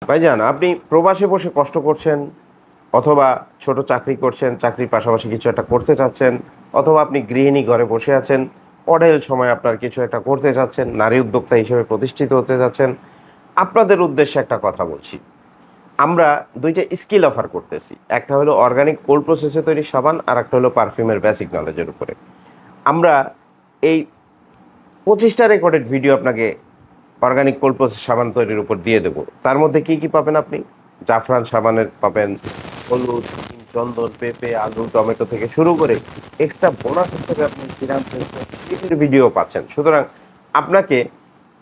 ভাইজান, আপনি প্রবাসে বসে কষ্ট করছেন, অথবা ছোট চাকরি করছেন, চাকরির পাশাপাশি কিছু একটা করতে চাচ্ছেন, অথবা আপনি গৃহিণী ঘরে বসে আছেন, অঢেল সময় আপনার কিছু একটা করতে চাচ্ছেন, নারী উদ্যোক্তা হিসেবে প্রতিষ্ঠিত হতে যাচ্ছেন। আপনাদের উদ্দেশ্যে একটা কথা বলছি। আমরা ২ টা স্কিল অফার করতেছি। একটা হলো অর্গানিক কোল্ড প্রসেসে তৈরি সাবান, আরেকটা হলো পারফিউমের বেসিক নলেজের উপরে। আমরা এই ২৫ টা রেকর্ডেড ভিডিও আপনাকে অর্গানিক কোল্ড প্রসেস সাবান তৈরির উপর দিয়ে দেবো। তার মধ্যে কি, কি পাবেন আপনি? জাফরান সাবানের পাবেন, হলুদ, হিং, চন্দন, পেঁপে, আলু, টমেটো থেকে শুরু করে এক্সট্রা বোনাস হিসেবে আপনি সিরাম ভিডিও পাচ্ছেন। সুতরাং আপনাকে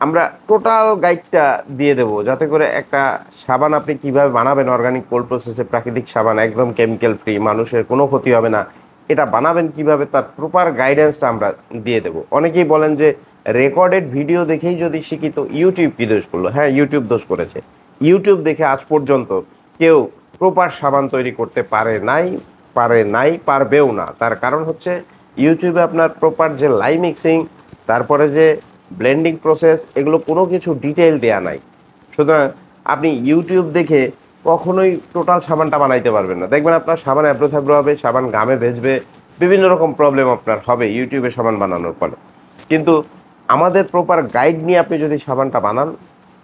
আমরা টোটাল গাইডটা দিয়ে দেবো, যাতে করে একটা সাবান আপনি কিভাবে বানাবেন অর্গানিক কোল্ড প্রসেসে প্রাকৃতিক সাবান, একদম কেমিক্যাল ফ্রি, মানুষের কোনো ক্ষতি হবে না। এটা বানাবেন কিভাবে তার প্রপার গাইডেন্সটা আমরা দিয়ে দেবো। অনেকেই বলেন যে রেকর্ডেড ভিডিও দেখেই যদি শিখি তো ইউটিউব কি দোষ করলো? হ্যাঁ, ইউটিউব দোষ করেছে। ইউটিউব দেখে আজ পর্যন্ত কেউ প্রপার সাবান তৈরি করতে পারে নাই, পারবেও না। তার কারণ হচ্ছে ইউটিউবে আপনার প্রপার যে লাই মিক্সিং, তারপরে যে ব্লেন্ডিং প্রসেস, এগুলো কোনো কিছু ডিটেইল দেয়া নাই। সুতরাং আপনি ইউটিউব দেখে কখনোই টোটাল সাবানটা বানাইতে পারবেন না। দেখবেন আপনার সাবান এবড়ো থেবড়ো হবে, সাবান ঘামে ভেজবে, বিভিন্ন রকম প্রবলেম আপনার হবে ইউটিউবে সাবান বানানোর ফলে। কিন্তু আমাদের প্রপার গাইড নিয়ে আপনি যদি সাবানটা বানান,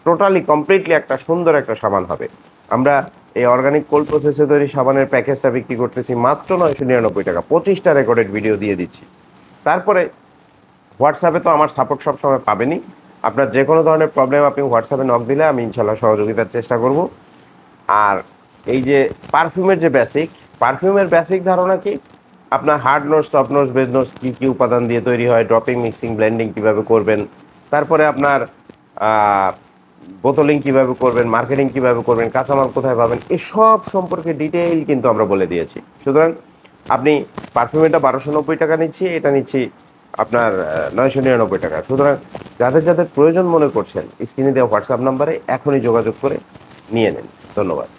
টোটালি কমপ্লিটলি একটা সুন্দর একটা সাবান হবে। আমরা এই অর্গানিক কোল্ড প্রসেসে তৈরি সাবানের প্যাকেজটা বিক্রি করতেছি মাত্র ৯৯৯ টাকা। ২৫ টা রেকর্ডেড ভিডিও দিয়ে দিচ্ছি। তারপরে হোয়াটসঅ্যাপে তো আমার সাপোর্ট সবসময় পাবেনই। আপনার যে কোনো ধরনের প্রবলেম আপনি হোয়াটসঅ্যাপে নক দিলে আমি ইনশাল্লাহ সহযোগিতার চেষ্টা করব। আর এই যে পারফিউমের বেসিক ধারণা কি? আপনার hard notes, soft notes, base notes কী কী উপাদান দিয়ে তৈরি হয়, ড্রপিং, মিক্সিং, ব্লেন্ডিং কীভাবে করবেন, তারপরে আপনার বোতলিং কীভাবে করবেন, মার্কেটিং কীভাবে করবেন, কাঁচামাল কোথায় পাবেন, এসব সম্পর্কে ডিটেইল কিন্তু আমরা বলে দিয়েছি। সুতরাং আপনি পারফিউমেরটা ১২৯০ টাকা নিচ্ছি, এটা নিচ্ছি আপনার ৯৯৯ টাকা। সুতরাং যাদের যাদের প্রয়োজন মনে করছেন স্ক্রিনে দেওয়া হোয়াটসঅ্যাপ নাম্বারে এখনই যোগাযোগ করে নিয়ে নিন। ধন্যবাদ।